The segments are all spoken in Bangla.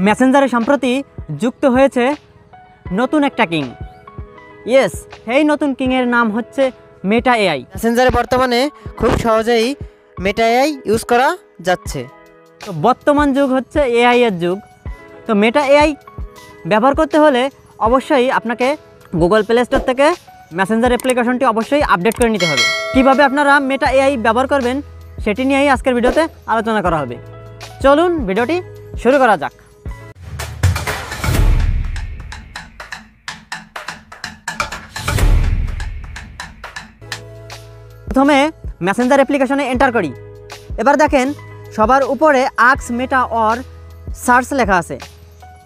মেসেঞ্জারে সম্প্রতি যুক্ত হয়েছে নতুন একটা কিং। ইয়েস, এই নতুন কিংয়ের নাম হচ্ছে মেটা এআই। মেসেঞ্জারে বর্তমানে খুব সহজেই মেটা এআই ইউজ করা যাচ্ছে। তো বর্তমান যুগ হচ্ছে এআই এর যুগ। তো মেটা এআই ব্যবহার করতে হলে অবশ্যই আপনাকে গুগল প্লে স্টোর থেকে মেসেঞ্জার অ্যাপ্লিকেশনটি অবশ্যই আপডেট করে নিতে হবে। কীভাবে আপনারা মেটা এআই ব্যবহার করবেন সেটি নিয়েই আজকের ভিডিওতে আলোচনা করা হবে। চলুন ভিডিওটি শুরু করা যাক। প্রথমে মেসেঞ্জার অ্যাপ্লিকেশনে এন্টার করি। এবার দেখেন সবার উপরে আস্ক মেটা অর সার্চ লেখা আছে।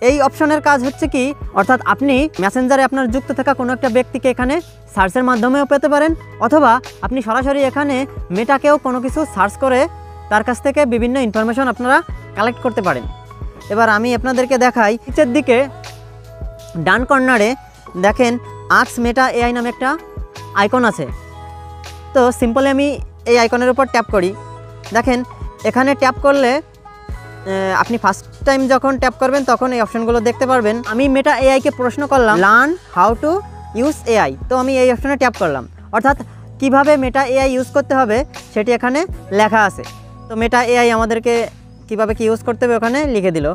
এই অপশনের কাজ হচ্ছে কি, অর্থাৎ আপনি মেসেঞ্জারে আপনার যুক্ত থাকা কোনো একটা ব্যক্তিকে এখানে সার্চের মাধ্যমেও পেতে পারেন, অথবা আপনি সরাসরি এখানে মেটাকেও কোনো কিছু সার্চ করে তার কাছ থেকে বিভিন্ন ইনফরমেশন আপনারা কালেক্ট করতে পারেন। এবার আমি আপনাদেরকে দেখাই, নিচের দিকে ডান কর্নারে দেখেন আস্ক মেটা এআই নামে একটা আইকন আছে। তো সিম্পলি আমি এই আইকনের উপর ট্যাপ করি। দেখেন এখানে ট্যাপ করলে আপনি ফার্স্ট টাইম যখন ট্যাপ করবেন তখন এই অপশনগুলো দেখতে পারবেন। আমি মেটা এআইকে প্রশ্ন করলাম learn how to use AI. তো আমি এই অপশনে ট্যাপ করলাম, অর্থাৎ কিভাবে মেটা এআই ইউজ করতে হবে সেটি এখানে লেখা আছে। তো মেটা এআই আমাদেরকে কিভাবে কি ইউজ করতে হবে ওখানে লিখে দিল।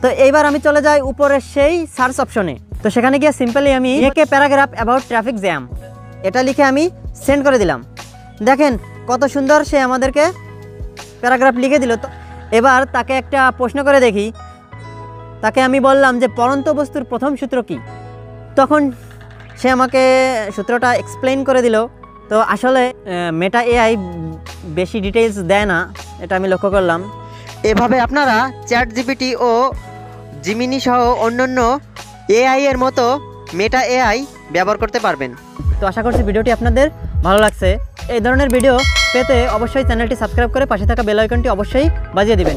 তো এইবার আমি চলে যাই উপরের সেই সার্চ অপশনে। তো সেখানে গিয়ে সিম্পলি আমি একে প্যারাগ্রাফ অ্যাবাউট ট্রাফিক জ্যাম এটা লিখে আমি সেন্ড করে দিলাম। দেখেন কত সুন্দর সে আমাদেরকে প্যারাগ্রাফ লিখে দিল। তো এবার তাকে একটা প্রশ্ন করে দেখি। তাকে আমি বললাম যে পড়ন্ত বস্তুর প্রথম সূত্র কি। তখন সে আমাকে সূত্রটা এক্সপ্লেইন করে দিল। তো আসলে মেটা এআই বেশি ডিটেইলস দেয় না, এটা আমি লক্ষ্য করলাম। এভাবে আপনারা চ্যাট জিপিটি ও জিমিনি সহ অন্যান্য এআই এর মতো মেটা এআই ব্যবহার করতে পারবেন। তো আশা করছি ভিডিওটি আপনাদের ভালো লাগছে। এই ধরনের ভিডিও পেতে অবশ্যই চ্যানেলটি সাবস্ক্রাইব করে পাশে থাকা বেল আইকনটি অবশ্যই বাজিয়ে দিবেন।